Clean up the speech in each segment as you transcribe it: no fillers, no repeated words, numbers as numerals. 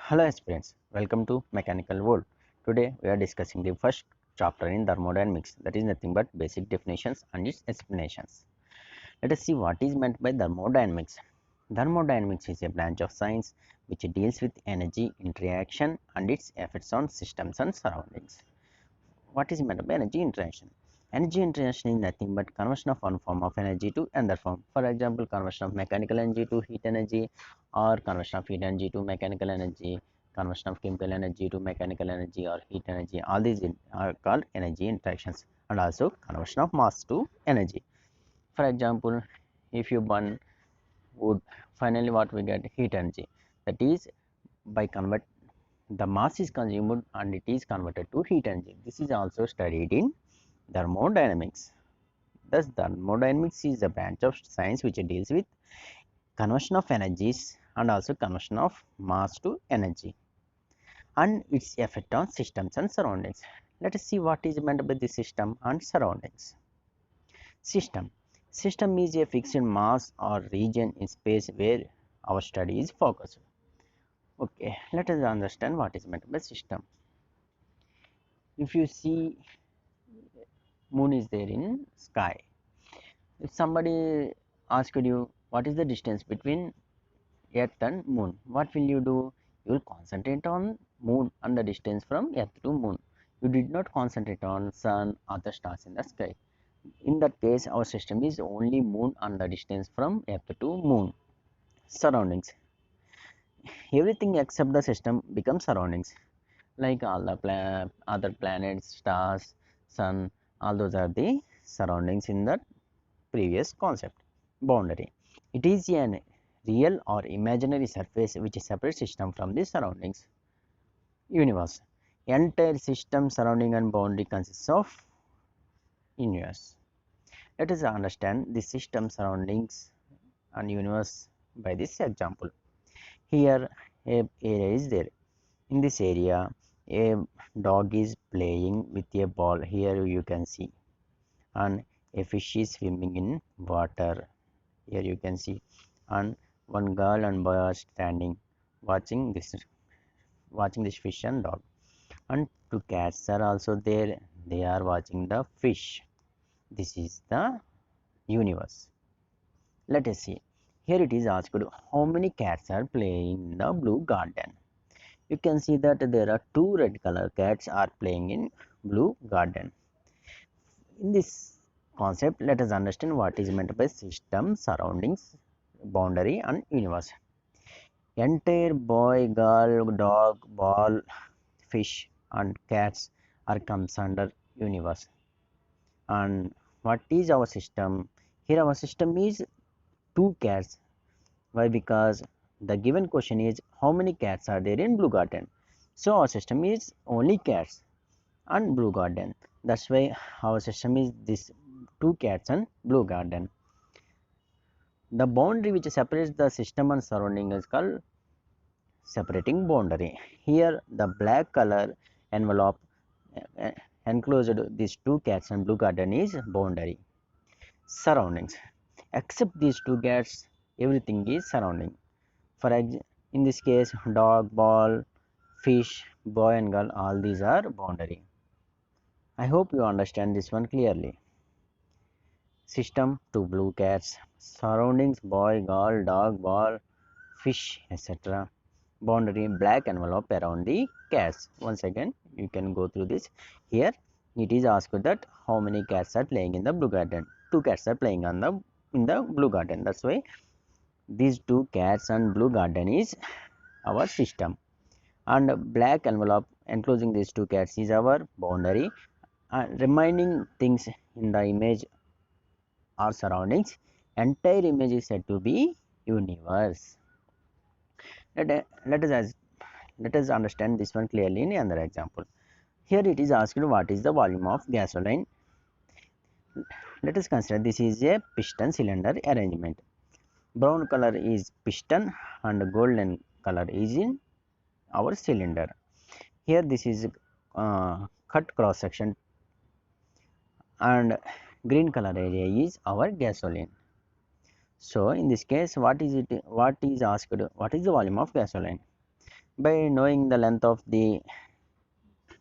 Hello aspirants, welcome to Mechanical World. Today we are discussing the first chapter in thermodynamics, that is nothing but basic definitions and its explanations. Let us see what is meant by thermodynamics. Thermodynamics is a branch of science which deals with energy interaction and its effects on systems and surroundings. What is meant by energy interaction? Energy interaction is nothing but conversion of one form of energy to another form. For example, conversion of mechanical energy to heat energy, or conversion of heat energy to mechanical energy, conversion of chemical energy to mechanical energy or heat energy. All these are called energy interactions, and also conversion of mass to energy. For example, if you burn wood, finally what we get? Heat energy. That is by convert the mass is consumed and it is converted to heat energy. This is also studied in thermodynamics. Thus, thermodynamics is a branch of science which deals with conversion of energies and also conversion of mass to energy and its effect on systems and surroundings. Let us see what is meant by the system and surroundings. System is a fixed mass or region in space where our study is focused. Okay, let us understand what is meant by system. If you see moon is there in sky, if somebody asked you what is the distance between earth and moon, what will you do? You will concentrate on moon and the distance from earth to moon. You did not concentrate on sun or the stars in the sky. In that case, our system is only moon and the distance from earth to moon. Surroundings, everything except the system becomes surroundings, like all the other planets, stars, sun, all those are the surroundings in that previous concept. Boundary, it is a real or imaginary surface which separates system from the surroundings. Universe, entire system surrounding and boundary consists of universe. Let us understand the system surroundings and universe by this example. Here a area is there. In this area a dog is playing with a ball, here you can see, and a fish is swimming in water, here you can see, and one girl and boy are standing watching this fish and dog, and two cats are also there, they are watching the fish. This is the universe. Let us see, here it is asked how many cats are playing in the blue garden. You can see that there are two red color cats are playing in blue garden. In this concept, let us understand what is meant by system, surroundings, boundary and universe. Entire boy, girl, dog, ball, fish and cats are comes under universe. And what is our system? Here our system is two cats. Why? Because the given question is how many cats are there in blue garden. So our system is only cats and blue garden. That's why our system is this two cats and blue garden. The boundary which separates the system and surrounding is called separating boundary. Here the black color envelope enclosed these two cats and blue garden is boundary. Surroundings, except these two cats everything is surrounding. For in this case dog, ball, fish, boy and girl, all these are boundary. I hope you understand this one clearly. System, two blue cats, surroundings, boy, girl, dog, ball, fish, etc. Boundary, black envelope around the cats. Once again you can go through this. Here it is asked that how many cats are playing in the blue garden. Two cats are playing on the in the blue garden. That's why these two cats and blue garden is our system, and black envelope enclosing these two cats is our boundary. Remaining things in the image or surroundings, entire image is said to be universe. Let us understand this one clearly in another example. Here it is asked what is the volume of gasoline. Let us consider this is a piston cylinder arrangement. Brown color is piston and golden color is in our cylinder. Here this is cut cross section, and green color area is our gasoline. So in this case what is asked, what is the volume of gasoline? By knowing the length of the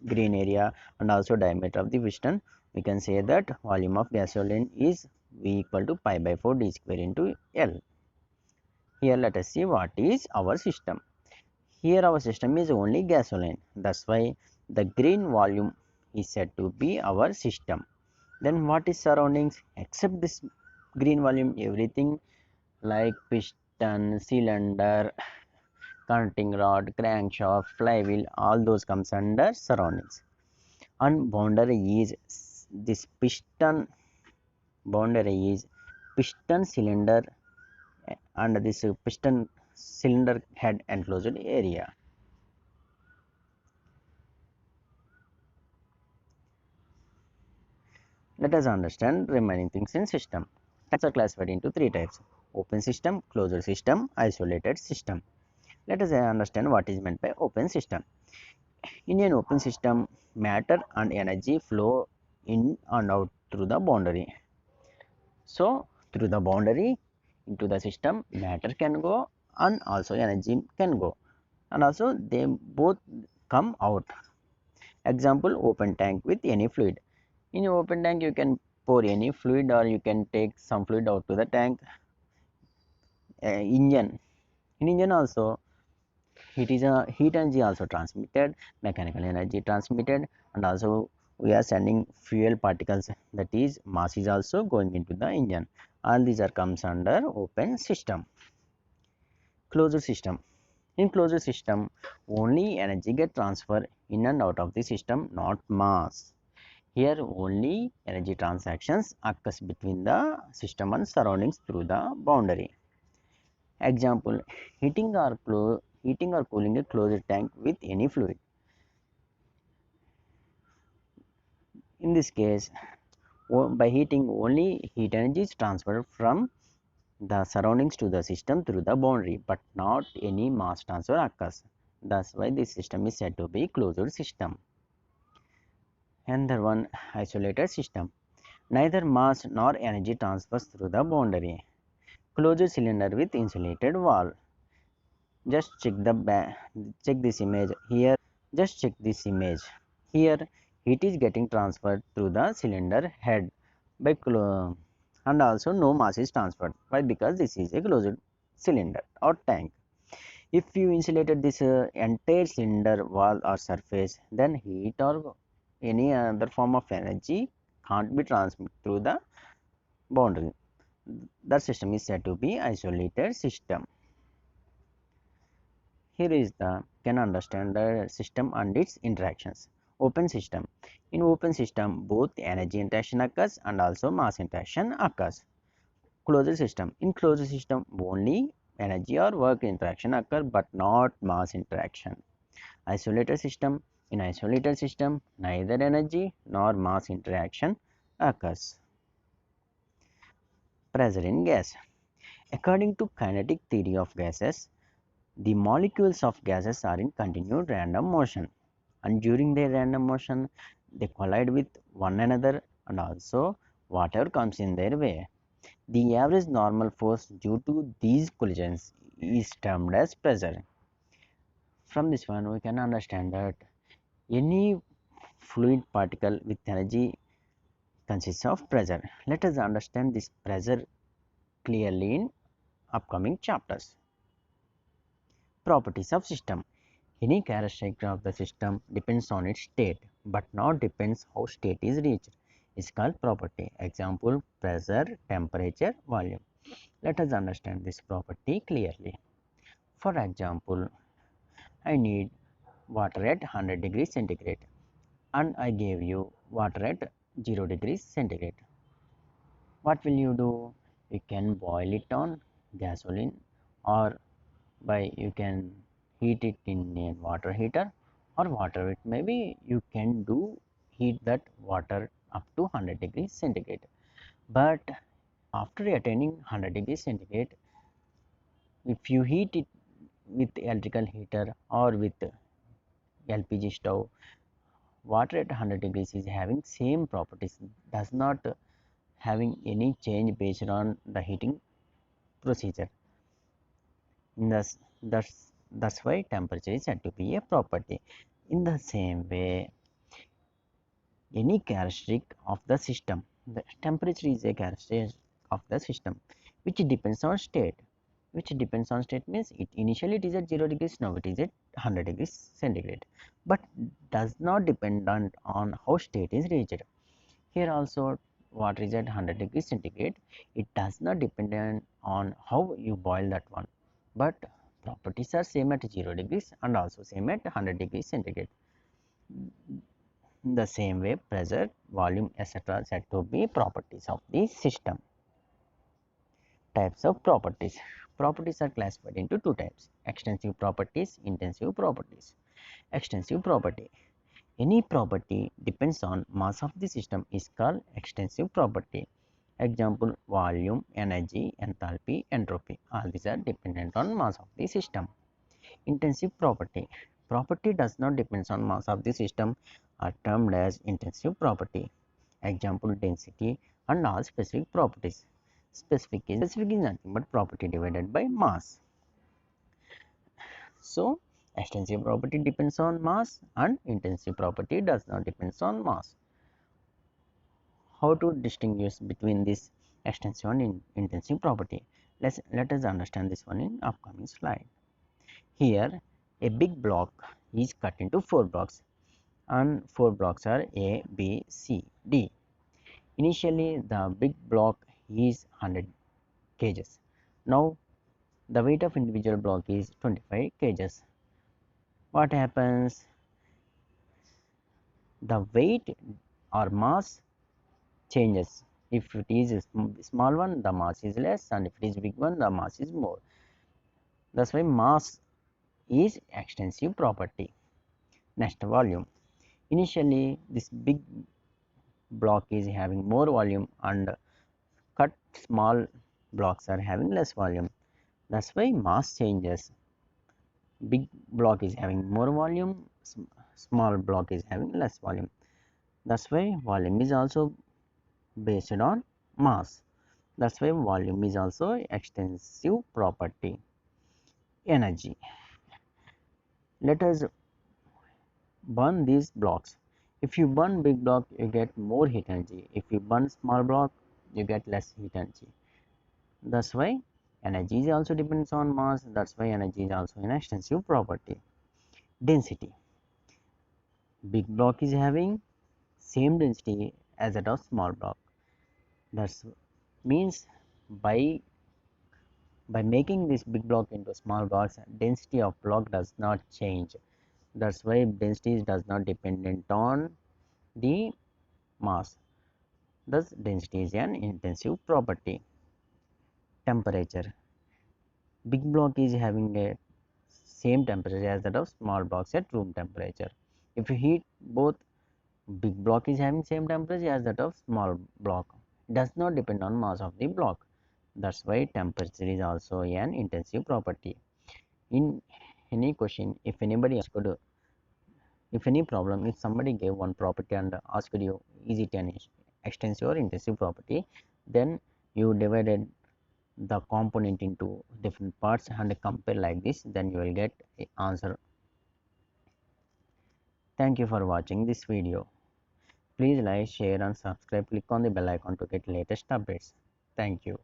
green area and also diameter of the piston, we can say that volume of gasoline is V equal to pi by 4 d square into L. Here let us see what is our system. Here our system is only gasoline, that's why the green volume is said to be our system. Then what is surroundings? Except this green volume, everything like piston, cylinder, connecting rod, crankshaft, flywheel, all those comes under surroundings. And boundary is this piston boundary is piston cylinder and this piston cylinder head enclosed area. Let us understand remaining things in system. Types are classified into three types: open system, closed system, isolated system. Let us understand what is meant by open system. In an open system, matter and energy flow in and out through the boundary. So, through the boundary into the system, matter can go and also energy can go, and also they both come out. Example, open tank with any fluid. In your open tank, you can pour any fluid or you can take some fluid out to the tank. Engine. In engine also, it is a heat energy also transmitted, mechanical energy transmitted, and also we are sending fuel particles, that is mass is also going into the engine. All these are comes under open system. Closed system. In closed system, only energy get transferred in and out of the system, not mass. Here only energy transactions occurs between the system and surroundings through the boundary. Example, heating or cooling a closed tank with any fluid. In this case, by heating, only heat energy is transferred from the surroundings to the system through the boundary, but not any mass transfer occurs. That's why this system is said to be closed system. Another one, isolated system. Neither mass nor energy transfers through the boundary. Closed cylinder with insulated wall. Just check this image here. Just check this image. Here heat is getting transferred through the cylinder head by and also no mass is transferred. Why? Because this is a closed cylinder or tank. If you insulated this entire cylinder wall or surface, then heat or any other form of energy can't be transmitted through the boundary. That system is said to be isolated system. Here is the can understand the system and its interactions. Open system. In open system, both energy interaction occurs and also mass interaction occurs. Closed system. In closed system, only energy or work interaction occur but not mass interaction. Isolated system. In isolated system, neither energy nor mass interaction occurs. Pressure in gas. According to kinetic theory of gases, the molecules of gases are in continued random motion, and during their random motion they collide with one another and also whatever comes in their way. The average normal force due to these collisions is termed as pressure. From this one we can understand that any fluid particle with energy consists of pressure. Let us understand this pressure clearly in upcoming chapters. Properties of system. Any characteristic of the system depends on its state, but not depends how state is reached. Is called property. Example, pressure, temperature, volume. Let us understand this property clearly. For example, I need water at 100 degrees centigrade and I gave you water at 0 degrees centigrade. What will you do? You can boil it on gasoline, or by you can heat it in a water heater or water it maybe you can do heat that water up to 100 degrees centigrade. But after attaining 100 degrees centigrade, if you heat it with electrical heater or with LPG stove, water at 100 degrees is having same properties, does not having any change based on the heating procedure. Thus, That's why temperature is said to be a property. In the same way, any characteristic of the system, the temperature is a characteristic of the system which depends on state. Which depends on state means it initially it is at 0 degrees, now it is at 100 degrees centigrade, but does not depend on how state is reached. Here also water is at 100 degrees centigrade, it does not depend on how you boil that one, but properties are same at 0 degrees and also same at 100 degrees centigrade. The same way pressure, volume, etc. are said to be properties of the system. Types of properties. Properties are classified into two types: extensive properties, intensive properties. Extensive property. Any property depends on mass of the system is called extensive property. Example: volume, energy, enthalpy, entropy. All these are dependent on mass of the system. Intensive property. Property does not depend on mass of the system are termed as intensive property. Example: density and all specific properties. Specific is nothing but property divided by mass. So, extensive property depends on mass and intensive property does not depend on mass. How to distinguish between this extensive and intensive property? Let us understand this one in upcoming slide. Here, a big block is cut into 4 blocks and 4 blocks are A, B, C, D. Initially, the big block is 100 kgs. Now, the weight of individual block is 25 kgs. What happens? The weight or mass changes. If it is a small one, the mass is less, and if it is big one, the mass is more. That's why mass is extensive property. Next, volume. Initially, this big block is having more volume and cut small blocks are having less volume. That's why mass changes. Big block is having more volume, small block is having less volume. That's why volume is also based on mass. That's why volume is also extensive property. Energy. Let us burn these blocks. If you burn big block, you get more heat energy. If you burn small block, you get less heat energy. That's why energy is also depends on mass. That's why energy is also an extensive property. Density. Big block is having same density as that of small block. That means by making this big block into small blocks, density of block does not change. That's why density does not dependent on the mass. Thus density is an intensive property. Temperature. Big block is having a same temperature as that of small blocks at room temperature. If you heat both, big block is having same temperature as that of small block. Does not depend on mass of the block. That's why temperature is also an intensive property. In any question, if anybody asked, if any problem, if somebody gave one property and asked you, is it an extensive or intensive property, then you divided the component into different parts and compare like this, then you will get a answer. Thank you for watching this video. Please like, share and subscribe. Click on the bell icon to get latest updates. Thank you.